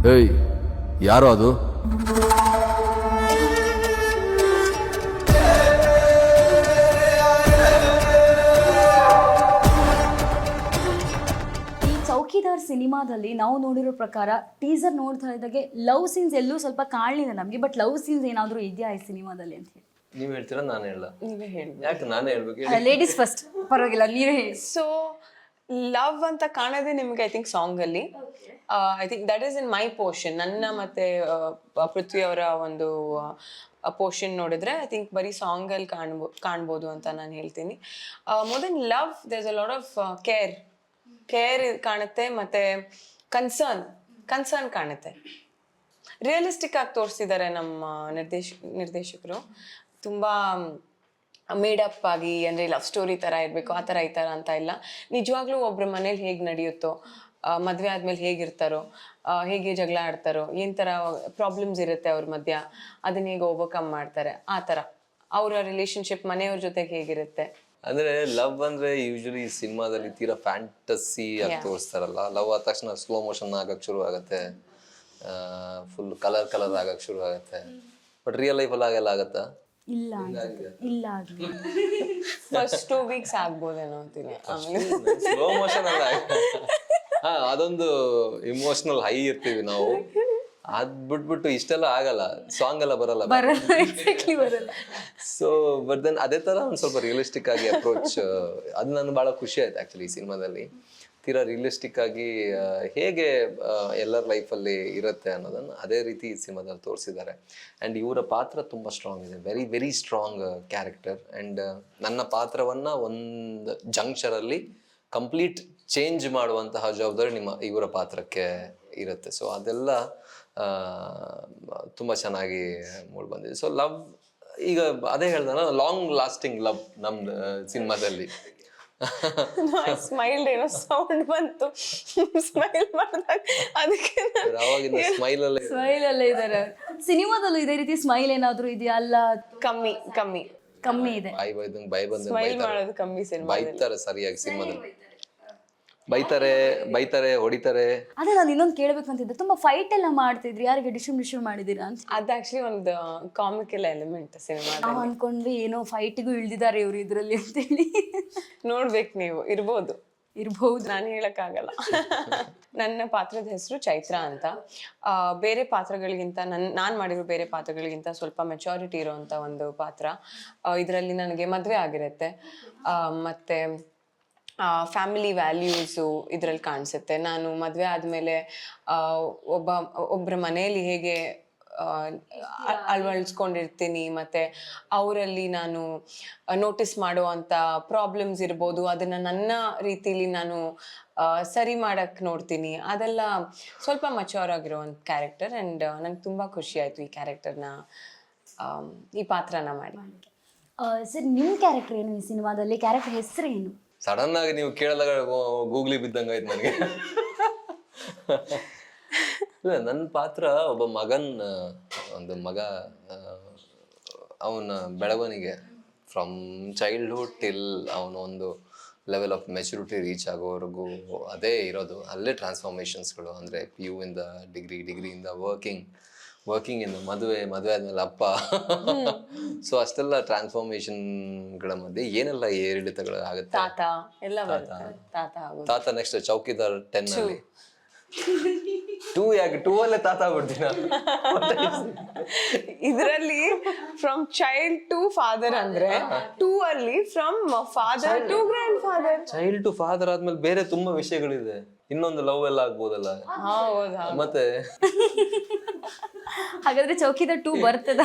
ಏಯ್ ಯಾರೋ ಅದು? ಈ ಚೌಕಿದಾರ್ ಸಿನಿಮಾದಲ್ಲಿ ನಾವು ನೋಡಿರೋ ಪ್ರಕಾರ ಟೀಸರ್ ನೋಡ್ತಾ ಇದ್ದಾಗೆ ಲವ್ ಸೀನ್ಸ್ ಎಲ್ಲೂ ಸ್ವಲ್ಪ ಕಾಣಲಿಲ್ಲ ನಮಗೆ. ಬಟ್ ಲವ್ ಸೀನ್ಸ್ ಏನಾದರೂ ಇದೆಯಾ ಈ ಸಿನಿಮಾದಲ್ಲಿ ಅಂತ ಹೇಳಿ ನೀವ್ ಹೇಳ್ತೀರಾ ನಾನು ಹೇಳ? ನೀವೇ ಹೇಳಿ. ಯಾಕೆ ನಾನೇ ಹೇಳ್ಬೇಕು? ಲೇಡೀಸ್ ಫಸ್ಟ್, ಪರವಾಗಿಲ್ಲ ನೀವೇ ಹೇಳಿ. ಸೊ ಲವ್ ಅಂತ ಕಾಣೋದೇ ನಿಮ್ಗೆ ಐ ಥಿಂಕ್ ಸಾಂಗ್ ಅಲ್ಲಿ. I think that is in my portion. ನನ್ನ ಮತ್ತೆ ಪೃಥ್ವಿ ಅವರ ಒಂದು ಪೋರ್ಷನ್ ನೋಡಿದ್ರೆ ಐ ಥಿಂಕ್ ಬರೀ ಸಾಂಗ್ ಅಲ್ಲಿ ಕಾಣ್ಬೋದು ಅಂತ ನಾನು ಹೇಳ್ತೀನಿ. More than love there is a lot of care ಕಾಣುತ್ತೆ, ಮತ್ತೆ ಕನ್ಸರ್ನ್ ಕಾಣುತ್ತೆ. ರಿಯಲಿಸ್ಟಿಕ್ ಆಗಿ ತೋರಿಸಿದ್ದಾರೆ ನಮ್ಮ ನಿರ್ದೇಶಕರು. ತುಂಬಾ ಮೇಡಪ್ ಆಗಿ ಅಂದರೆ ಲವ್ ಸ್ಟೋರಿ ಥರ ಇರಬೇಕು ಆ ಥರ ಈ ಥರ ಅಂತ ಇಲ್ಲ. ನಿಜವಾಗ್ಲೂ ಒಬ್ರ ಮನೇಲಿ ಹೇಗೆ ನಡೆಯುತ್ತೋ, ಮದುವೆ ಆದ್ಮೇಲೆ ಹೇಗಿರ್ತಾರೋ, ಹೇಗೆ ಜಗಳ ಆಡ್ತಾರೋ, ಏನು ಥರ ಪ್ರಾಬ್ಲಮ್ಸ್ ಇರುತ್ತೆ ಅವ್ರ ಮಧ್ಯ, ಅದನ್ನ ಹೇಗೆ ಓವರ್ಕಮ್ ಮಾಡ್ತಾರೆ, ಆ ಥರ ಅವರ ರಿಲೇಶನ್ಶಿಪ್ ಮನೆಯವ್ರ ಜೊತೆಗೆ ಹೇಗಿರುತ್ತೆ. ಅಂದ್ರೆ ಲವ್ ಅಂದ್ರೆ ಯೂಶಲಿ ಸಿನಿಮಾದಲ್ಲಿ ತೀರಾ ಫ್ಯಾಂಟಸಿ ಆಗಿ ತೋರಿಸ್ತಾರಲ್ಲ. ಲವ್ ಆದ ತಕ್ಷಣ ಸ್ಲೋ ಮೋಷನ್ ಆಗಕ್ ಶುರು ಆಗತ್ತೆ, ಫುಲ್ ಕಲರ್ ಆಗಕ್ ಶುರು ಆಗತ್ತೆ. ಬಟ್ ರಿಯಲ್ ಲೈಫಲ್ಲಿ ಹಾಗೆಲ್ಲ ಆಗತ್ತಾ? ಇಲ್ಲ ಇಲ್ಲ ಫಸ್ಟ್ 2 weeks ಆಗ್ಬೋದೇನೋ ಅಂತೀನಿ. ಸ್ಲೋ ಮೋಷನ್ ಅಲ್ಲ, ಅದೊಂದು ಇಮೋಷನಲ್ ಹೈ ಇರ್ತೀವಿ ನಾವು. ಅದ್ ಬಿಟ್ಬಿಟ್ಟು ಇಷ್ಟೆಲ್ಲ ಆಗಲ್ಲ, ಸಾಂಗ್ ಎಲ್ಲ ಬರಲ್ಲ. ಎಕ್ಸಾಕ್ಟ್ಲಿ ಬರಲ್ಲ. ಸೊ ಬಟ್ ದೆನ್ ಅದೇ ತರ ಒಂದ್ ಸ್ವಲ್ಪ ರಿಯಲಿಸ್ಟಿಕ್ ಆಗಿ ಅಪ್ರೋಚ್, ಅದು ನನ್ಗೆ ಬಹಳ ಖುಷಿ ಆಯ್ತು ಆಕ್ಚುಲಿ ಈ ಸಿನಿಮಾದಲ್ಲಿ. ತೀರಾ ರಿಯಲಿಸ್ಟಿಕ್ ಆಗಿ ಹೇಗೆ ಎಲ್ಲರ ಲೈಫಲ್ಲಿ ಇರುತ್ತೆ ಅನ್ನೋದನ್ನು ಅದೇ ರೀತಿ ಈ ಸಿನಿಮಾದಲ್ಲಿ ತೋರಿಸಿದ್ದಾರೆ. ಆ್ಯಂಡ್ ಇವರ ಪಾತ್ರ ತುಂಬ ಸ್ಟ್ರಾಂಗ್ ಇದೆ, very very strong character. And ನನ್ನ ಪಾತ್ರವನ್ನು ಒಂದು ಜಂಕ್ಷರಲ್ಲಿ ಕಂಪ್ಲೀಟ್ ಚೇಂಜ್ ಮಾಡುವಂತಹ ಜವಾಬ್ದಾರಿ ಇವರ ಪಾತ್ರಕ್ಕೆ ಇರುತ್ತೆ. ಸೊ ಅದೆಲ್ಲ ತುಂಬ ಚೆನ್ನಾಗಿ ಮೂಡಿ ಬಂದಿದೆ. ಸೊ ಲವ್, ಈಗ ಅದೇ ಹೇಳ್ದಲ್ಲ, ಲಾಂಗ್ ಲಾಸ್ಟಿಂಗ್ ಲವ್ ನಮ್ದು ಸಿನಿಮಾದಲ್ಲಿ. ಸ್ಮೈಲ್ ಏನೋ ಸೌಂಡ್ ಬಂತು, ಸ್ಮೈಲ್ ಮಾಡಿದಾಗ ಅದಕ್ಕೆ ಸ್ಮೈಲ್ ಅಲ್ಲೇ ಇದ್ದಾರೆ ಸಿನಿಮಾದಲ್ಲೂ. ಇದೇ ರೀತಿ ಸ್ಮೈಲ್ ಏನಾದ್ರೂ ಇದೆಯಾ? ಅಲ್ಲ, ಕಮ್ಮಿ ಇದೆ. ಬಾಯಿ ಬಂದು ಸ್ಮೈಲ್ ಮಾಡೋದು ಕಮ್ಮಿ ಸಿನಿಮಾ. ಬೈತಾರೆ ಸರಿಯಾಗಿ ಸಿನಿಮಾದಲ್ಲಿ, ಬೈತಾರೆ ಹೊಡಿತಾರೆ. ಅದೇ ನಾನು ಇನ್ನೊಂದು ಕೇಳಬೇಕು ಅಂತಿದ್ದೆ, ತುಂಬಾ ಫೈಟ್ ಎಲ್ಲ ಮಾಡ್ತಿದ್ರಿ, ಯಾರಿಗೆ ಡಿಶ್ಯೂ ಮಾಡಿದೀರಾ ಅಂತ. ಅದು ಆಕ್ಚುಲಿ ಒಂದು ಕಾಮಿಕಲ್ ಎಲಿಮೆಂಟ್ ಸಿನಿಮಾ. ನಾವು ಅನ್ಕೊಂಡ್ವಿ ಏನೋ ಫೈಟಿಗೂ ಇಳ್ದಿದ್ದಾರೆ ಇವ್ರು ಇದ್ರಲ್ಲಿ ಅಂತೇಳಿ. ನೋಡ್ಬೇಕು ನೀವು, ಇರ್ಬೋದು, ನಾನು ಹೇಳಕ್ಕಾಗಲ್ಲ. ನನ್ನ ಪಾತ್ರದ ಹೆಸರು ಚೈತ್ರ ಅಂತ. ಬೇರೆ ಪಾತ್ರಗಳಿಗಿಂತ ನಾನು ಮಾಡಿರೋ ಬೇರೆ ಪಾತ್ರಗಳಿಗಿಂತ ಸ್ವಲ್ಪ ಮೆಚುರಿಟಿ ಇರೋವಂಥ ಒಂದು ಪಾತ್ರ. ಇದರಲ್ಲಿ ನನಗೆ ಮದುವೆ ಆಗಿರುತ್ತೆ, ಮತ್ತೆ ಫ್ಯಾಮಿಲಿ ವ್ಯಾಲ್ಯೂಸು ಇದರಲ್ಲಿ ಕಾಣಿಸುತ್ತೆ. ನಾನು ಮದುವೆ ಆದಮೇಲೆ ಒಬ್ಬರ ಮನೆಯಲ್ಲಿ ಹೇಗೆ ಅಳವಡಿಸ್ಕೊಂಡಿರ್ತೀನಿ, ಮತ್ತು ಅವರಲ್ಲಿ ನಾನು ನೋಟಿಸ್ ಮಾಡುವಂಥ ಪ್ರಾಬ್ಲಮ್ಸ್ ಇರ್ಬೋದು, ಅದನ್ನು ನನ್ನ ರೀತಿಲಿ ನಾನು ಸರಿ ಮಾಡೋಕ್ಕೆ ನೋಡ್ತೀನಿ. ಅದೆಲ್ಲ ಸ್ವಲ್ಪ ಮಚೂರ್ ಆಗಿರೋ ಒಂದು ಕ್ಯಾರೆಕ್ಟರ್. ಆ್ಯಂಡ್ ನನಗೆ ತುಂಬ ಖುಷಿ ಆಯಿತು ಈ ಕ್ಯಾರೆಕ್ಟರ್ನ, ಈ ಪಾತ್ರನ ಮಾಡಿ. ಸರ್, ನಿಮ್ಮ ಕ್ಯಾರೆಕ್ಟರ್ ಏನು ಈ ಸಿನಿಮಾದಲ್ಲಿ? ಕ್ಯಾರೆಕ್ಟರ್ ಹೆಸರು ಏನು? ಸಡನ್ ಆಗಿ ನೀವು ಕೇಳಿದಾಗ ಗೂಗ್ಲಿ ಬಿದ್ದಂಗೆ ಆಯ್ತು ನನಗೆ. ಇಲ್ಲ, ನನ್ನ ಪಾತ್ರ ಒಬ್ಬ ಒಂದು ಮಗ, ಅವನ ಬೆಳವಣಿಗೆ ಫ್ರಮ್ ಚೈಲ್ಡ್ಹುಡ್ ಟಿಲ್ ಅವನು ಒಂದು ಲೆವೆಲ್ ಆಫ್ ಮೆಚುರಿಟಿ ರೀಚ್ ಆಗೋವರೆಗೂ ಅದೇ ಇರೋದು. ಅಲ್ಲೇ ಟ್ರಾನ್ಸ್ಫಾರ್ಮೇಷನ್ಸ್ಗಳು, ಅಂದರೆ PU ಇಂದ ಡಿಗ್ರಿಯಿಂದ ವರ್ಕಿಂಗ್ ಇಂದ ಮದುವೆ ಆದ್ಮೇಲೆ ಅಪ್ಪ. ಸೊ ಅಷ್ಟೆಲ್ಲ ಟ್ರಾನ್ಸ್ಫಾರ್ಮೇಷನ್ಗಳ ಮಧ್ಯೆ ಏನೆಲ್ಲ ಏರಿಳಿತಗಳು ಆಗುತ್ತೆ. ತಾತ ನೆಕ್ಸ್ಟ್ ಚೌಕಿದಾರ್ 10 ಅಲ್ಲಿ 2 ಯಾಕೆ 2 ಅಲ್ಲೇ ತಾತ ಆಗ್ಬಿಡ್ತೀನ. ಇದರಲ್ಲಿ ಫ್ರಮ್ ಚೈಲ್ಡ್ ಟು ಫಾದರ್ ಅಂದ್ರೆ 2 ಅಲ್ಲಿ from father to grandfather. Child to father ಆದ್ಮೇಲೆ ಬೇರೆ ತುಂಬಾ ವಿಷಯಗಳಿದೆ. ಇನ್ನೊಂದು ಲವ್ ಎಲ್ಲ ಆಗ್ಬೋದಲ್ಲ. ಮತ್ತೆ ಹಾಗಾದ್ರೆ ಚೌಕಿದಾರ್ 2 ಬರ್ತದ?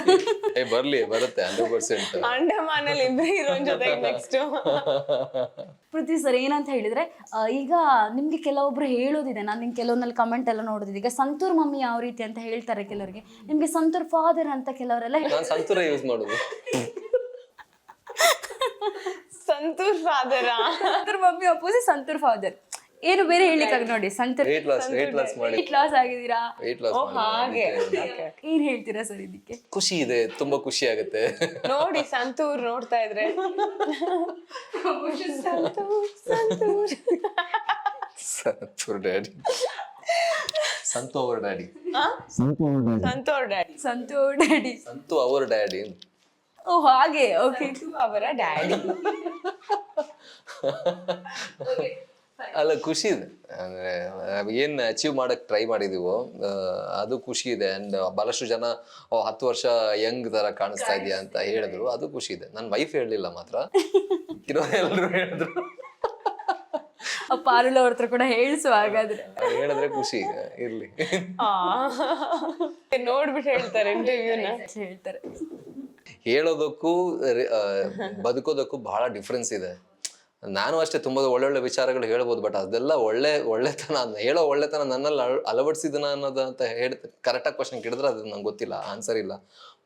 ಬರುತ್ತೆ 100%. ಅಂಡಮಾನಲ್ಲಿ ಇಬ್ಬರು ಹೀರೋನ್ ಜೊತೆಗೆ ನೆಕ್ಸ್ಟ್. ಪೃಥ್ವಿ ಸರ್, ಏನಂತ ಹೇಳಿದ್ರೆ, ಈಗ ನಿಮ್ಗೆ ಕೆಲವೊಬ್ರು ಹೇಳೋದಿದೆ, ನಾನು ನಿಮ್ಗೆ ಕೆಲವೊಂದಲ್ಲಿ ಕಮೆಂಟ್ ಎಲ್ಲ ನೋಡೋದಿದೆ. ಈಗ ಸಂತೂರ್ ಮಮ್ಮಿ ಯಾವ ರೀತಿ ಅಂತ ಹೇಳ್ತಾರೆ ಕೆಲವರಿಗೆ, ನಿಮ್ಗೆ ಸಂತೂರ್ ಫಾದರ್ ಅಂತ ಕೆಲವರೆಲ್ಲ. ನಾನು ಸಂತೂರ ಯೂಸ್ ಮಾಡೋದು. Santoor father, santoor mummy opposite santoor father. ಏನು ಬೇರೆ ಹೇಳಿಕ್ಕಾಗ ನೋಡಿ. ಸಂತೂರ್ ವೆಯ್ಟ್ ಲಾಸ್ ಆಗಿದ್ದೀರಾ, ಹಾಗೆ ಏನ್ ಹೇಳ್ತೀರಾ ಸರ್ ಇದಕ್ಕೆ? ಖುಷಿ ಇದೆ, ತುಂಬಾ ಖುಷಿ ಆಗುತ್ತೆ ನೋಡಿ. ಸಂತೂರ್ ನೋಡ್ತಾ ಇದ್ರೆ ಸಂತೂರ್ ಡ್ಯಾಡಿ ಸಂತು ಅವರ್ daddy. Santoor daddy. Santu daddy. Santu ಅವರ್ ಡ್ಯಾಡಿ. ಓ ಹಾಗೆ, ಓಕೆ. ಅವರ ಡ್ಯಾಡಿ. ಅಲ್ಲ ಖುಷಿ ಇದೆ, ಅಂದ್ರೆ ಏನ್ ಅಚೀವ್ ಮಾಡಕ್ ಟ್ರೈ ಮಾಡಿದೀವೋ ಅದು ಖುಷಿ ಇದೆ. ಅಂಡ್ ಬಹಳಷ್ಟು ಜನ 10 ವರ್ಷ ಯಂಗ್ ತರ ಕಾಣಿಸ್ತಾ ಇದೆಯಾ ಅಂತ ಹೇಳಿದ್ರು, ಅದು ಖುಷಿ ಇದೆ. ನನ್ನ ವೈಫ್ ಹೇಳಲಿಲ್ಲ ಮಾತ್ರ, ಎಲ್ಲರೂ ಹೇಳಿದ್ರು. ಪಾರುಲ್ ಅವ್ರ ಹತ್ರ ಕೂಡ ಹೇಳಿಸು ಹಾಗಾದ್ರೆ. ಹೇಳಿದ್ರೆ ಖುಷಿ ಇರ್ಲಿ. ನೋಡ್ಬಿಟ್ಟು ಹೇಳ್ತಾರೆ ಇಂಟರ್ವ್ಯೂನ. ಹೇಳ್ತಾರೆ. ಹೇಳೋದಕ್ಕೂ ಬದುಕೋದಕ್ಕೂ ಬಹಳ ಡಿಫ್ರೆನ್ಸ್ ಇದೆ. ನಾನು ಅಷ್ಟೇ ತುಂಬಾ ಒಳ್ಳೊಳ್ಳೆ ವಿಚಾರಗಳು ಹೇಳ್ಬೋದು, ಬಟ್ ಅದೆಲ್ಲ ಒಳ್ಳೆತನ, ಹೇಳೋ ಒಳ್ಳೆತನ ನನ್ನಲ್ಲಿ ಅಳವಡಿಸಿದನ ಅನ್ನೋದು ಅಂತ ಕರೆಕ್ಟಾಗಿ ಕ್ವಶನ್ ಕೇಳಿದ್ರೆ ಅದು ನಂಗೆ ಗೊತ್ತಿಲ್ಲ, ಆನ್ಸರ್ ಇಲ್ಲ.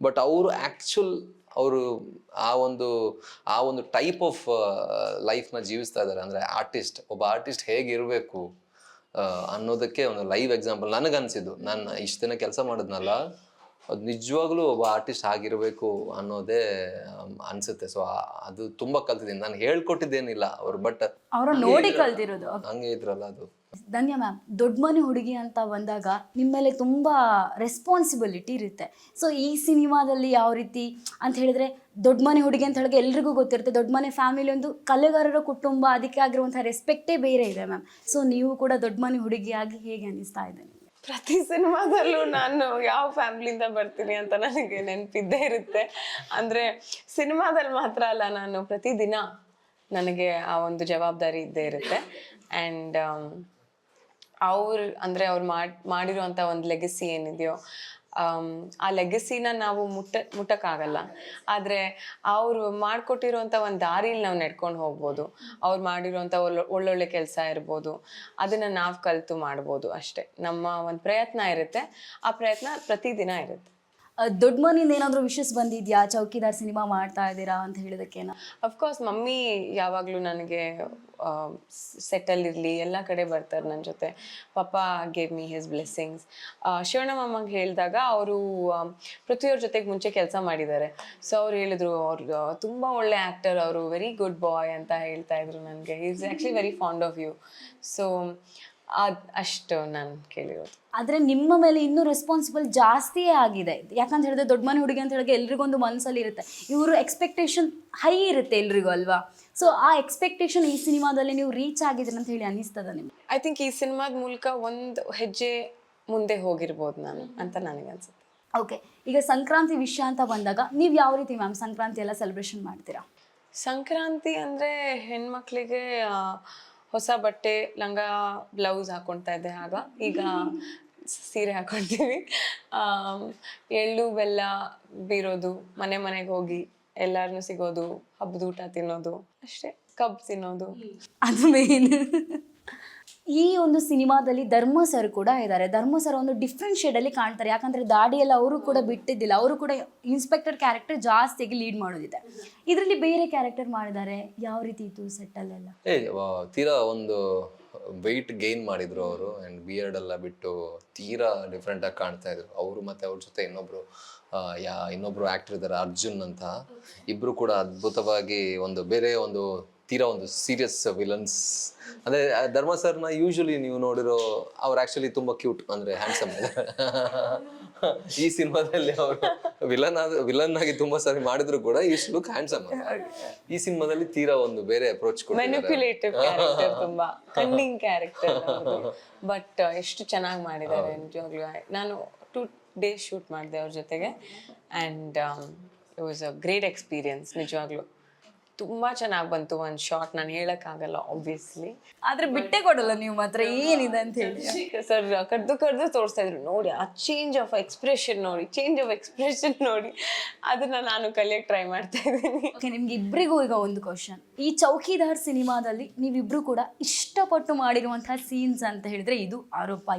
ಬಟ್ ಅವರು ಆಕ್ಚುಲ್ ಅವರು ಆ ಒಂದು ಟೈಪ್ ಆಫ್ ಲೈಫ್ನ ಜೀವಿಸ್ತಾ ಇದ್ದಾರೆ. ಅಂದ್ರೆ ಒಬ್ಬ ಆರ್ಟಿಸ್ಟ್ ಹೇಗಿರ್ಬೇಕು ಅನ್ನೋದಕ್ಕೆ ಒಂದು ಲೈವ್ ಎಕ್ಸಾಂಪಲ್ ನನಗನ್ಸಿದ್ದು. ನಾನು ಇಷ್ಟು ದಿನ ಕೆಲಸ ಮಾಡಿದ್ನಲ್ಲ, ಅದು ನಿಜವಾಗ್ಲೂ ಒಬ್ಬ ಆರ್ಟಿಸ್ಟ್ ಆಗಿರ್ಬೇಕು ಅನ್ನೋದೇ ಅನ್ಸುತ್ತೆ. ಸೊ ಅದು ತುಂಬಾ ಕಲ್ತಿದ್ದೀನಿ. ನಾನು ಹೇಳ್ಕೊಟ್ಟಿದ್ದೇನಿಲ್ಲ ಅವ್ರು, ಬಟ್ ಅವ್ರ ನೋಡಿ ಕಲ್ತಿರೋದು. ಹಂಗೆ ಇದ್ರಲ್ಲ ಅದು. ಧನ್ಯ ಮ್ಯಾಮ್, ದೊಡ್ಡ ಮನೆ ಹುಡುಗಿ ಅಂತ ಬಂದಾಗ ನಿಮ್ಮ ಮೇಲೆ ತುಂಬ ರೆಸ್ಪಾನ್ಸಿಬಿಲಿಟಿ ಇರುತ್ತೆ. ಸೊ ಈ ಸಿನಿಮಾದಲ್ಲಿ ಯಾವ ರೀತಿ ಅಂತ ಹೇಳಿದ್ರೆ, ದೊಡ್ಡ ಮನೆ ಹುಡುಗಿ ಅಂತ ಹೇಳಿದ್ರೆ ಎಲ್ರಿಗೂ ಗೊತ್ತಿರುತ್ತೆ, ದೊಡ್ಡ ಮನೆ ಫ್ಯಾಮಿಲಿ ಒಂದು ಕಲೆಗಾರರ ಕುಟುಂಬ, ಅದಕ್ಕೆ ಆಗಿರುವಂಥ ರೆಸ್ಪೆಕ್ಟೇ ಬೇರೆ ಇದೆ ಮ್ಯಾಮ್. ಸೊ ನೀವು ಕೂಡ ದೊಡ್ಡ ಮನೆ ಹುಡುಗಿಯಾಗಿ ಹೇಗೆ ಅನ್ನಿಸ್ತಾ ಇದೆ? ಪ್ರತಿ ಸಿನಿಮಾದಲ್ಲೂ ನಾನು ಯಾವ ಫ್ಯಾಮಿಲಿಯಿಂದ ಬರ್ತೀನಿ ಅಂತ ನನಗೆ ನೆನಪಿದ್ದೇ ಇರುತ್ತೆ. ಅಂದ್ರೆ ಸಿನಿಮಾದಲ್ಲಿ ಮಾತ್ರ ಅಲ್ಲ, ನಾನು ಪ್ರತಿದಿನ ನನಗೆ ಆ ಒಂದು ಜವಾಬ್ದಾರಿ ಇದ್ದೇ ಇರುತ್ತೆ. ಆ್ಯಂಡ್ ಅವ್ರು ಮಾಡಿರುವಂಥ ಒಂದು ಲೆಗಸಿ ಏನಿದೆಯೋ, ಆ ಲೆಗಸಿನ ನಾವು ಮುಟ್ಟಕ್ಕಾಗಲ್ಲ. ಆದರೆ ಅವರು ಮಾಡಿಕೊಟ್ಟಿರುವಂಥ ಒಂದು ದಾರಿಲಿ ನಾವು ನಡ್ಕೊಂಡು ಹೋಗ್ಬೋದು. ಅವ್ರು ಮಾಡಿರುವಂಥ ಒಳ್ಳೊಳ್ಳೆ ಕೆಲಸ ಇರ್ಬೋದು, ಅದನ್ನು ನಾವು ಕಲಿತು ಮಾಡ್ಬೋದು ಅಷ್ಟೇ. ನಮ್ಮ ಒಂದು ಪ್ರಯತ್ನ ಇರುತ್ತೆ, ಆ ಪ್ರಯತ್ನ ಪ್ರತಿದಿನ ಇರುತ್ತೆ. ದೊಡ್ಡ ಮನೆಯಿಂದ ಏನಾದರೂ ವಿಶಸ್ ಬಂದಿದ್ಯಾ, ಚೌಕಿದಾರ್ ಸಿನಿಮಾ ಮಾಡ್ತಾ ಇದ್ದೀರಾ ಅಂತ ಹೇಳಿದಕ್ಕೇನ? ಅಫ್ಕೋರ್ಸ್ ಮಮ್ಮಿ ಯಾವಾಗಲೂ ನನಗೆ ಸೆಟ್ಟಲ್ಲಿರಲಿ ಎಲ್ಲ ಕಡೆ ಬರ್ತಾರೆ ನನ್ನ ಜೊತೆ. Papa gave me his blessings. Shivanna ಮಾಮಗೆ ಹೇಳಿದಾಗ ಅವರು ಪೃಥ್ವಿಯವ್ರ ಜೊತೆಗೆ ಮುಂಚೆ ಕೆಲಸ ಮಾಡಿದ್ದಾರೆ. ಸೊ ಅವ್ರು ಹೇಳಿದ್ರು, ಅವ್ರು ತುಂಬ ಒಳ್ಳೆ ಆ್ಯಕ್ಟರ್, ಅವರು ವೆರಿ ಗುಡ್ ಬಾಯ್ ಅಂತ ಹೇಳ್ತಾ ಇದ್ರು ನನಗೆ. Is actually very fond of you. So ಅಷ್ಟು ನಾನು ಕೇಳಿರೋದು. ಆದರೆ ನಿಮ್ಮ ಮೇಲೆ ಇನ್ನೂ ರೆಸ್ಪಾನ್ಸಿಬಲ್ ಜಾಸ್ತಿಯೇ ಆಗಿದೆ. ಯಾಕಂತ ಹೇಳಿದ್ರೆ ದೊಡ್ಡ ಮನೆ ಹುಡುಗಿ ಅಂತ ಹೇಳಿದ್ರೆ ಎಲ್ರಿಗೊಂದು ಮನಸ್ಸಲ್ಲಿ ಇರುತ್ತೆ, ಇವರು ಎಕ್ಸ್ಪೆಕ್ಟೇಷನ್ ಹೈ ಇರುತ್ತೆ ಎಲ್ರಿಗೂ ಅಲ್ವಾ? ಸೊ ಆ ಎಕ್ಸ್ಪೆಕ್ಟೇಷನ್ ಈ ಸಿನಿಮಾದಲ್ಲಿ ನೀವು ರೀಚ್ ಆಗಿದ್ರಿ ಅಂತ ಹೇಳಿ ಅನ್ನಿಸ್ತದ ನಿಮ್ಗೆ? ಐ ಥಿಂಕ್ ಈ ಸಿನಿಮಾದ ಮೂಲಕ ಒಂದು ಹೆಜ್ಜೆ ಮುಂದೆ ಹೋಗಿರ್ಬೋದು ನಾನು ಅಂತ ನನಗನ್ಸುತ್ತೆ. ಓಕೆ, ಈಗ ಸಂಕ್ರಾಂತಿ ವಿಷಯ ಅಂತ ಬಂದಾಗ ನೀವು ಯಾವ ರೀತಿ ಮ್ಯಾಮ್ ಸಂಕ್ರಾಂತಿ ಎಲ್ಲ ಸೆಲೆಬ್ರೇಷನ್ ಮಾಡ್ತೀರಾ? ಸಂಕ್ರಾಂತಿ ಅಂದರೆ ಹೆಣ್ಮಕ್ಳಿಗೆ ಹೊಸ ಬಟ್ಟೆ, ಲಂಗ, ಬ್ಲೌಸ್ ಹಾಕ್ಕೊಳ್ತಾ ಇದ್ದೆ ಆಗ. ಈಗ ಸೀರೆ ಹಾಕ್ಕೊಳ್ತೀವಿ. ಎಳ್ಳು ಬೆಲ್ಲ ಬೀರೋದು, ಮನೆಗೆ ಹೋಗಿ ಎಲ್ಲಾರನ್ನೂ ಸಿಗೋದು, ಹಬ್ಬದ ಊಟ ತಿನ್ನೋದು ಅಷ್ಟೇ, ಕಬ್ಬು ತಿನ್ನೋದು, ಅದು ಮೇನ್. ಈ ಒಂದು ಸಿನಿಮಾದಲ್ಲಿ ಧರ್ಮ ಸರ್ ಕೂಡ ಇದ್ದಾರೆ. ಧರ್ಮ ಸರ್ ಒಂದು ಡಿಫ್ರೆಂಟ್ ಶೇಡಲ್ಲಿ ಕಾಣ್ತಾರೆ, ಯಾಕಂದರೆ ದಾಡಿಯೆಲ್ಲ ಅವರು ಕೂಡ ಬಿಟ್ಟಿದ್ದಿಲ್ಲ. ಅವರು ಕೂಡ ಇನ್ಸ್ಪೆಕ್ಟರ್ ಕ್ಯಾರೆಕ್ಟರ್ ಜಾಸ್ತಿಯಾಗಿ ಲೀಡ್ ಮಾಡೋದಿದೆ. ಇದರಲ್ಲಿ ಬೇರೆ ಕ್ಯಾರೆಕ್ಟರ್ ಮಾಡಿದ್ದಾರೆ, ಯಾವ ರೀತಿ ಇತ್ತು ಸೆಟ್ಟಲ್ಲೆಲ್ಲ? ತೀರಾ ಒಂದು ವೆಯ್ಟ್ ಗೇನ್ ಮಾಡಿದ್ರು ಅವರು. ಆ್ಯಂಡ್ ಬಿಯರ್ಡ್ ಎಲ್ಲ ಬಿಟ್ಟು ತೀರಾ ಡಿಫ್ರೆಂಟಾಗಿ ಕಾಣ್ತಾ ಇದ್ರು ಅವರು. ಮತ್ತು ಅವ್ರ ಜೊತೆ ಇನ್ನೊಬ್ರು ಆ್ಯಕ್ಟರ್ ಇದ್ದಾರೆ, ಅರ್ಜುನ್ ಅಂತ. ಇಬ್ಬರು ಕೂಡ ಅದ್ಭುತವಾಗಿ ಬೇರೆ ತೀರಾ ಒಂದು ಸೀರಿಯಸ್ ವಿಲನ್ಸ್. ಅಂದರೆ ಧರ್ಮ ಸರ್ನ ಯೂಶಲಿ ನೀವು ನೋಡಿರೋ, ಅವ್ರು ಆ್ಯಕ್ಚುಲಿ ತುಂಬ ಕ್ಯೂಟ್, ಅಂದರೆ ಹ್ಯಾಂಡ್ಸಮ್ ಇದ್ದಾರೆ. ಈ ಸಿನಿಮಾದಲ್ಲಿ ಅವರು ವಿಲನ್ ಆಗಿ ತುಂಬ ಸಾರಿ ಮಾಡಿದ್ರು ಕೂಡ ಈ ಲುಕ್ ಹ್ಯಾಂಡ್ಸಮ್. ಈ ಸಿನಿಮಾದಲ್ಲಿ ತೀರಾ ಒಂದು ಬೇರೆ ಅಪ್ರೋಚ್ ಕೊಟ್ಟಿದ್ದಾರೆ. ಮ್ಯಾನಿಪ್ಯುಲೇಟಿವ್ ಕ್ಯಾರೆಕ್ಟರ್, ತುಂಬಾ ಕನ್ನಿಂಗ್ ಕ್ಯಾರೆಕ್ಟರ್. ಬಟ್ ಎಷ್ಟು ಚೆನ್ನಾಗಿ ಮಾಡಿದ್ದಾರೆ ನಿಜವಾಗ್ಲೂ. ನಾನು 2 days ಶೂಟ್ ಮಾಡಿದೆ ಅವ್ರ ಜೊತೆಗೆ. And it was a great experience ನಿಜವಾಗ್ಲೂ. ತುಂಬ ಚೆನ್ನಾಗಿ ಬಂತು ಒಂದು ಶಾರ್ಟ್, ನಾನು ಹೇಳೋಕ್ಕಾಗಲ್ಲ ಆಬ್ವಿಯಸ್ಲಿ. ಆದರೆ ಬಿಟ್ಟೇ ಕೊಡಲ್ಲ ನೀವು ಮಾತ್ರ, ಏನಿದೆ ಅಂತ ಹೇಳಿ. ಸರ್ ಕರೆದು ತೋರಿಸ್ತಾ ಇದ್ರು, ನೋಡಿ ಆ ಚೇಂಜ್ ಆಫ್ ಎಕ್ಸ್ಪ್ರೆಷನ್ ನೋಡಿ ಅದನ್ನ ನಾನು ಕಲಿಯಕ್ಕೆ ಟ್ರೈ ಮಾಡ್ತಾ ಇದ್ದೀನಿ. ಓಕೆ, ನಿಮ್ಗೆ ಇಬ್ಬರಿಗೂ ಈಗ ಒಂದು ಕ್ವಶನ್. ಈ ಚೌಕಿದಾರ್ ಸಿನಿಮಾದಲ್ಲಿ ನೀವಿಬ್ರು ಕೂಡ ಇಷ್ಟಪಟ್ಟು ಮಾಡಿರುವಂತಹ ಸೀನ್ಸ್ ಅಂತ ಹೇಳಿದ್ರೆ ಇದು ಆರೋಪ.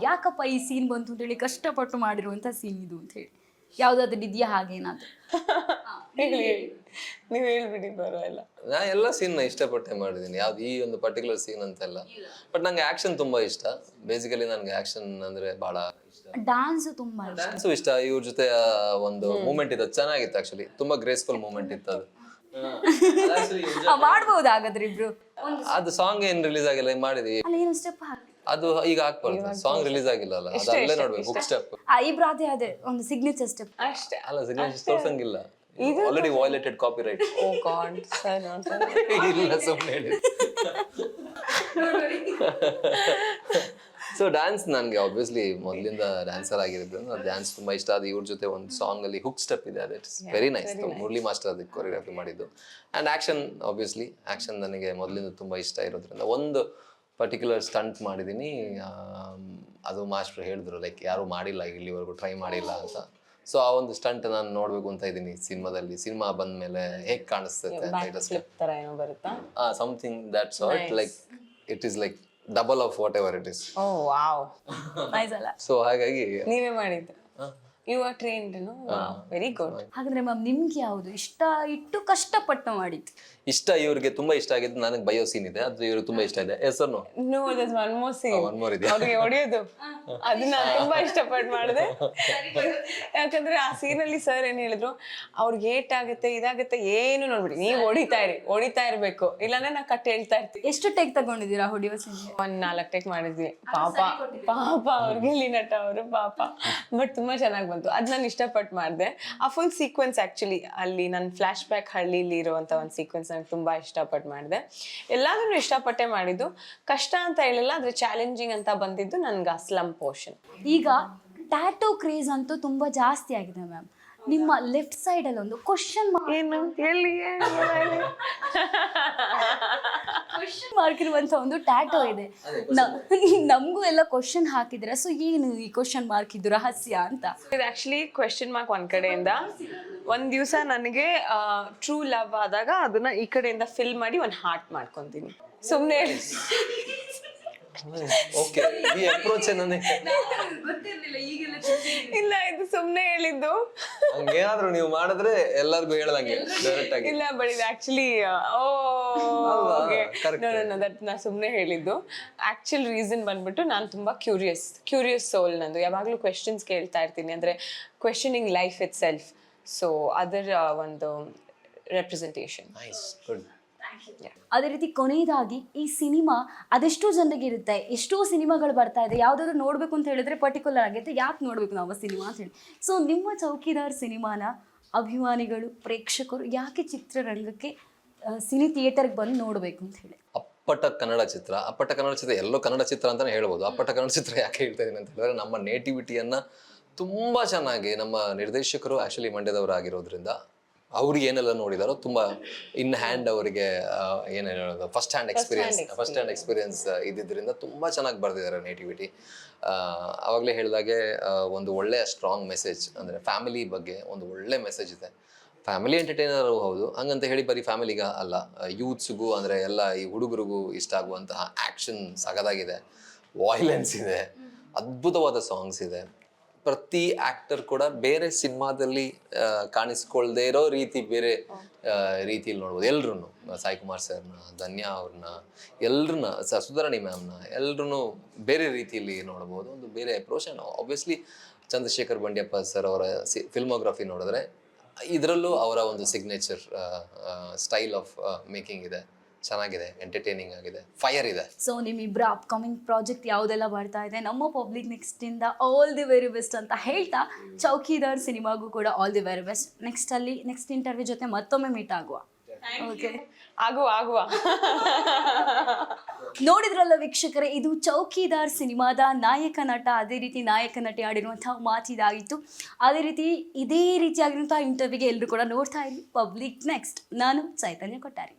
ಯಾಕಪ್ಪ ಈ ಸೀನ್ ಬಂತು ಅಂತ ಹೇಳಿ ಕಷ್ಟಪಟ್ಟು ಮಾಡಿರುವಂಥ ಸೀನ್ ಇದು ಅಂತ ಹೇಳಿ ಯಾವುದಾದ್ರು ಇದೆಯಾ ಹಾಗೇನಾದ್ರು? ನೀವು ಹೇಳ್ಬಿಡಿ, ಪರವಾಗಿಲ್ಲ. ನಾ ಎಲ್ಲ ಸೀನ್ ಇಷ್ಟಪಟ್ಟೆ ಮಾಡಿದ್ದೀನಿ, ಯಾವ್ದು ಈ ಒಂದು ಪರ್ಟಿಕ್ಯುಲರ್ ಸೀನ್ ಅಂತೆಲ್ಲ. ಬಟ್ ನಂಗೆ ಆಕ್ಷನ್ ತುಂಬಾ ಇಷ್ಟ. ಬೇಸಿಕಲಿ ನನಗೆ ಆಕ್ಷನ್ ಅಂದ್ರೆ ಬಹಳ ಇಷ್ಟ. ಡ್ಯಾನ್ಸ್ ತುಂಬಾ ಡ್ಯಾನ್ಸು ಇಷ್ಟ. ಇವ್ರ ಜೊತೆ ಒಂದು ಮೂಮೆಂಟ್ ಇತ್ತು, ಚೆನ್ನಾಗಿತ್ತು ಆಕ್ಚುಲಿ. ತುಂಬಾ ಗ್ರೇಸ್ಫುಲ್ ಮೂಮೆಂಟ್ ಇತ್ತು ಅದು. ಮಾಡ್ಬೋದು ಹಾಗಾದ್ರೆ ಇಬ್ರು. ಅದು ಸಾಂಗ್ ಏನ್ ರಿಲೀಸ್ ಆಗಿಲ್ಲ, ಮಾಡಿದ್ವಿ. ಅಲ್ಲಿ ಏನು ಸ್ಟೆಪ್ ಅದು ಈಗ ಹಾಕ್ಬಾರ್ದು, ಸಾಂಗ್ ರಿಲೀಸ್ ಆಗಿಲ್ಲ ಅಲ್ಲ, ಅದು ಅಲ್ಲೇ ನೋಡ್ಬೇಕು ಹುಕ್ ಸ್ಟೆಪ್. ಇಬ್ರು ಅದೇ ಒಂದು ಸಿಗ್ನೇಚರ್ ಸ್ಟೆಪ್ ಅಷ್ಟೇ. ಅಲ್ಲ ಸಿಗ್ನೇಚರ್ ತೋರ್ಸಂಗಿಲ್ಲ, already violated copyright. Oh god sir ಇಲ್ಲ ಸುಮ್ಮನೆ ಹೇಳಿ. ಸೊ ಡ್ಯಾನ್ಸ್ ನನಗೆ ಆಬ್ವಿಯಸ್ಲಿ ಮೊದಲಿಂದ ಡ್ಯಾನ್ಸರ್ ಆಗಿರೋದ್ರಿಂದ ಡ್ಯಾನ್ಸ್ ತುಂಬಾ ಇಷ್ಟ. ಅದು ಇವ್ರ ಜೊತೆ ಒಂದು ಸಾಂಗ್ ಅಲ್ಲಿ ಹುಕ್ ಸ್ಟೆಪ್ ಇದೆ, ಅದು it's very nice. Murali master ಅದಕ್ಕೆ ಕೊರಿಯೋಗ್ರಫಿ ಮಾಡಿದ್ದು. ಆ್ಯಂಡ್ ಆ್ಯಕ್ಷನ್, ಆಬ್ವಿಯಸ್ಲಿ ಆ್ಯಕ್ಷನ್ ನನಗೆ ಮೊದಲಿಂದ ತುಂಬ ಇಷ್ಟ ಇರೋದ್ರಿಂದ ಒಂದು ಪರ್ಟಿಕ್ಯುಲರ್ ಸ್ಟಂಟ್ ಮಾಡಿದ್ದೀನಿ. ಅದು ಮಾಸ್ಟರ್ ಹೇಳಿದ್ರು ಲೈಕ್ ಯಾರೂ ಮಾಡಿಲ್ಲ ಇಲ್ಲಿವರೆಗೂ, ಟ್ರೈ ಮಾಡಿಲ್ಲ ಅಂತ. ಸೊ ಆ ಒಂದು ಸ್ಟಂಟ್ ನಾನು ನೋಡ್ಬೇಕು ಅಂತ ಇದ್ದೀನಿ ಸಿನಿಮಾದಲ್ಲಿ. ಸಿನಿಮಾ ಬಂದ ಮೇಲೆ ಹೇಗೆ ಕಾಣಿಸ್ತೈತೆ ಅಂತ something that sort, like it is like double of whatever it is. Oh wow, nice ಅಲ್ಲ? ಸೊ ಹಾಗಾಗಿ ನೀವೇ ಮಾಡಿದ್ದು, you are trained, very good. ಹಾಗಾದ್ರೆ ಮ್ಯಾಮ್ ನಿಮ್ಗೆ ಯಾವುದು ಇಷ್ಟ ಇಟ್ಟು ಕಷ್ಟಪಟ್ಟು ಮಾಡಿದ್ದು? ಇಷ್ಟ ಇವ್ರಿಗೆ ತುಂಬಾ ಇಷ್ಟ ಆಗಿದ್ದು ನನಗೆ ಬಯೋ ಸೀನ್ ಇದೆ, ಅದು ಇವ್ರಿಗೆ ತುಂಬಾ ಇಷ್ಟ ಇದೆ. ಹೆಸರು no that's one more scene, one more ಇದೆ, ಅವ್ರಿಗೆ ಹೊಡೆಯೋದು. ಅದನ್ನ ನಾನು ತುಂಬಾ ಇಷ್ಟಪಟ್ಟು ಮಾಡಿದೆ. ಯಾಕಂದ್ರೆ ಆ ಸೀನಲ್ಲಿ ಸರ್ ಏನ್ ಹೇಳಿದ್ರು, ಅವ್ರಿಗೆ ಏಟ್ ಆಗುತ್ತೆ ಇದಾಗುತ್ತೆ ಏನು ನೋಡ್ಬಿಡಿ, ನೀವು ಹೊಡಿತಾ ಇರ್ಬೇಕು, ಇಲ್ಲಾಂದ್ರೆ ನಾ ಕಟ್ ಹೇಳ್ತಾ ಇರ್ತೀನಿ. ಎಷ್ಟು ಟೇಕ್ ತಗೊಂಡಿದ್ದೀರಾ ಹೊಡಿಯೋ ಸೀನ್? 4 ಟೇಕ್ ಮಾಡಿದ್ವಿ. ಪಾಪ ಅವ್ರಿಗೆ ಇಲ್ಲಿ ನಟ ಅವರು ಪಾಪ, ಬಟ್ ತುಂಬಾ ಚೆನ್ನಾಗಿ ಬಂತು. ಅದ್ ನಾನು ಇಷ್ಟಪಟ್ಟು ಮಾಡಿದೆ. ಆ ಫುಲ್ ಸೀಕ್ವೆನ್ಸ್ ಆಕ್ಚುಲಿ ಅಲ್ಲಿ ನನ್ನ ಫ್ಲಾಶ್ ಬ್ಯಾಕ್ ಹಳ್ಳಿಲಿ ಇರುವಂತ ಒಂದು ಸೀಕ್ವೆನ್ಸ್ ನನಗೆ ತುಂಬಾ ಇಷ್ಟಪಟ್ಟು ಮಾಡಿದೆ. ಎಲ್ಲಾದ್ರೂ ಇಷ್ಟಪಟ್ಟೆ ಮಾಡಿದ್ದು. ಕಷ್ಟ ಅಂತ ಹೇಳಿಲ್ಲ, ಆದ್ರೆ ಚಾಲೆಂಜಿಂಗ್ ಅಂತ ಬಂದಿದ್ದು ನನ್ಗೆ ಆ ಸ್ಲಮ್ ಪೋರ್ಷನ್. ಈಗ ಟ್ಯಾಟೂ ಕ್ರೇಜ್ ಅಂತೂ ತುಂಬಾ ಜಾಸ್ತಿ ಆಗಿದೆ ಮ್ಯಾಮ್. ನಿಮ್ಮ ಲೆಫ್ಟ್ ಸೈಡ್ ಅಲ್ಲಿ ಒಂದು ಕ್ವಶನ್ ಏನು ಹೇಳಿ ಮಾರ್ಕ್ ಇರುವಂತ ಒಂದು ಟ್ಯಾಟೋ ಇದೆ. ನಮಗೂ ಎಲ್ಲ ಕ್ವಶನ್ ಹಾಕಿದ್ರೆ, ಸೊ ಏನು ಈ ಕ್ವಶನ್ ಮಾರ್ಕ್ ಇದು ರಹಸ್ಯ ಅಂತ? ಇದು ಆಕ್ಚುಲಿ ಕ್ವೆಶ್ಚನ್ ಮಾರ್ಕ್ ಒಂದ್ ಕಡೆಯಿಂದ. ಒಂದ್ ದಿವಸ ನನಗೆ ಟ್ರೂ ಲವ್ ಆದಾಗ ಅದನ್ನ ಈ ಕಡೆಯಿಂದ ಫಿಲ್ ಮಾಡಿ ಒಂದು ಹಾರ್ಟ್ ಮಾಡ್ಕೊಂತೀನಿ. ಸುಮ್ನೆ ಓಕೆ, ಈ ಅಪ್ರೋಚ್ ನನಗೆ ಇಲ್ಲ, ಇದು ಸುಮ್ನೆ ಹೇಳಿದ್ದು. ಹಂಗೇನಾದ್ರು ನೀವು ಮಾಡಿದ್ರೆ ಎಲ್ಲರಿಗೂ ಹೇಳದಂಗೆ ಡೈರೆಕ್ಟ್ ಆಗಿ. ಇಲ್ಲ ಬಟ್ ಇದು ಆಕ್ಚುಲಿ ದಟ್ ನಾ ಸುಮ್ನೆ ಹೇಳಿದ್ದು. ಆಕ್ಚುಲ್ ರೀಸನ್ ಬಂದ್ಬಿಟ್ಟು ನಾನು ತುಂಬಾ ಕ್ಯೂರಿಯಸ್ ಸೋಲ್ ನಂದು. ಯಾವಾಗ್ಲೂ ಕ್ವೆಶನ್ಸ್ ಕೇಳ್ತಾ ಇರ್ತೀನಿ, ಅಂದ್ರೆ questioning life it self. So ಅದರ ಒಂದು ರೆಪ್ರೆಸೆಂಟೇಷನ್. Nice, good. ಅದೇ ರೀತಿ ಕೊನೆಯದಾಗಿ ಈ ಸಿನಿಮಾ ಅದೆಷ್ಟೋ ಜನರಿಗೆ ಇರುತ್ತೆ, ಎಷ್ಟೋ ಸಿನಿಮಾಗಳು ಬರ್ತಾ ಇದೆ, ಯಾವುದಾದ್ರು ನೋಡಬೇಕು ಅಂತ ಹೇಳಿದ್ರೆ ಪರ್ಟಿಕ್ಯುಲರ್ ಆಗುತ್ತೆ, ಯಾಕೆ ನೋಡಬೇಕು ನಾವು ಸಿನಿಮಾ ಅಂತ ಹೇಳಿ. ಸೊ ನಿಮ್ಮ ಚೌಕಿದಾರ್ ಸಿನಿಮಾನ ಅಭಿಮಾನಿಗಳು, ಪ್ರೇಕ್ಷಕರು ಯಾಕೆ ಚಿತ್ರರಂಗಕ್ಕೆ ಸಿನಿ ಥಿಯೇಟರ್ಗೆ ಬಂದು ನೋಡಬೇಕು ಅಂತ ಹೇಳಿ? ಅಪ್ಪಟ ಕನ್ನಡ ಚಿತ್ರ ಎಲ್ಲೋ ಕನ್ನಡ ಚಿತ್ರ ಅಂತಾನೆ ಹೇಳ್ಬೋದು. ಅಪ್ಪಟ ಕನ್ನಡ ಚಿತ್ರ ಯಾಕೆ ಹೇಳ್ತಾ ಇದೀನಿ ಅಂತ ಹೇಳಿದ್ರೆ, ನಮ್ಮ ನೇಟಿವಿಟಿಯನ್ನ ತುಂಬಾ ಚೆನ್ನಾಗಿ ನಮ್ಮ ನಿರ್ದೇಶಕರು ಆಕ್ಚುಲಿ ಮಂಡ್ಯದವರಾಗಿರೋದ್ರಿಂದ ಅವ್ರಿಗೆ ಏನೆಲ್ಲ ನೋಡಿದಾರೋ ತುಂಬ ಇನ್ ಹ್ಯಾಂಡ್ ಅವರಿಗೆ ಏನು ಹೇಳೋದು ಫಸ್ಟ್ ಹ್ಯಾಂಡ್ ಎಕ್ಸ್ಪೀರಿಯನ್ಸ್ ಇದ್ದಿದ್ದರಿಂದ ತುಂಬ ಚೆನ್ನಾಗಿ ಬರೆದಿದ್ದಾರೆ ನೇಟಿವಿಟಿ. ಆವಾಗಲೇ ಹೇಳಿದಾಗೆ ಒಂದು ಒಳ್ಳೆಯ ಸ್ಟ್ರಾಂಗ್ ಮೆಸೇಜ್, ಅಂದರೆ ಫ್ಯಾಮಿಲಿ ಬಗ್ಗೆ ಒಂದು ಒಳ್ಳೆ ಮೆಸೇಜ್ ಇದೆ. ಫ್ಯಾಮಿಲಿ ಎಂಟರ್ಟೈನರು ಹೌದು, ಹಂಗಂತ ಹೇಳಿ ಬರೀ ಫ್ಯಾಮಿಲಿಗ ಅಲ್ಲ, ಯೂತ್ಸ್ಗೂ ಅಂದರೆ ಎಲ್ಲ ಈ ಹುಡುಗರಿಗೂ ಇಷ್ಟ ಆಗುವಂತಹ ಆ್ಯಕ್ಷನ್ ಸಗದಾಗಿದೆ, ವಾಯ್ಲೆನ್ಸ್ ಇದೆ, ಅದ್ಭುತವಾದ ಸಾಂಗ್ಸ್ ಇದೆ. ಪ್ರತಿ ಆಕ್ಟರ್ ಕೂಡ ಬೇರೆ ಸಿನಿಮಾದಲ್ಲಿ ಕಾಣಿಸ್ಕೊಳ್ದೇ ಇರೋ ರೀತಿ ಬೇರೆ ರೀತಿಯಲ್ಲಿ ನೋಡ್ಬೋದು. ಎಲ್ರೂ ಸಾಯಿ ಕುಮಾರ್ ಸರ್ನ, ಧನ್ಯಾ ಅವ್ರನ್ನ, ಎಲ್ರನ್ನ, ಸುಧಾರಾಣಿ ಮ್ಯಾಮ್ನ, ಎಲ್ರೂ ಬೇರೆ ರೀತಿಯಲ್ಲಿ ನೋಡ್ಬೋದು. ಒಂದು ಬೇರೆ ಅಪ್ರೋಚ್. ಆಬ್ವಿಯಸ್ಲಿ ಚಂದ್ರಶೇಖರ್ ಬಂಡ್ಯಪ್ಪ ಸರ್ ಅವರ ಫಿಲ್ಮೋಗ್ರಫಿ ನೋಡಿದ್ರೆ ಇದರಲ್ಲೂ ಅವರ ಒಂದು ಸಿಗ್ನೇಚರ್ ಸ್ಟೈಲ್ ಆಫ್ ಮೇಕಿಂಗ್ ಇದೆ. ಚೆನ್ನಾಗಿದೆ, ಎಂಟರ್ಟೈನಿಂಗ್ ಆಗಿದೆ, ಫೈರ್ ಇದೆ. ಸೊ ನಿಮ್ಮಿಬ್ಬರ ಅಪ್ಕಮಿಂಗ್ ಪ್ರಾಜೆಕ್ಟ್ ಯಾವುದೆಲ್ಲ ಬರ್ತಾ ಇದೆ, ನಮ್ಮ ಪಬ್ಲಿಕ್ ನೆಕ್ಸ್ಟಿಂದ ಆಲ್ ದಿ ವೆರಿ ಬೆಸ್ಟ್ ಅಂತ ಹೇಳ್ತಾ, ಚೌಕಿದಾರ್ ಸಿನಿಮಾಗೂ ಕೂಡ all the very best. Next interview ಜೊತೆ ಮತ್ತೊಮ್ಮೆ ಮೀಟ್ ಆಗುವ. ಓಕೆ, ಆಗುವ. ನೋಡಿದ್ರಲ್ಲ ವೀಕ್ಷಕರೇ, ಇದು ಚೌಕಿದಾರ್ ಸಿನಿಮಾದ ನಾಯಕ ನಟ, ಅದೇ ರೀತಿ ನಾಯಕ ನಟಿ ಆಡಿರುವಂತಹ ಮಾತಿದಾಗಿತ್ತು. ಅದೇ ರೀತಿ ಇದೇ ರೀತಿಯಾಗಿರುವಂತಹ ಇಂಟರ್ವ್ಯೂಗೆ ಎಲ್ಲರೂ ಕೂಡ ನೋಡ್ತಾ ಇರಿ ಪಬ್ಲಿಕ್ ನೆಕ್ಸ್ಟ್. ನಾನು ಚೈತನ್ಯ ಕೊಟ್ಟಾರಿ.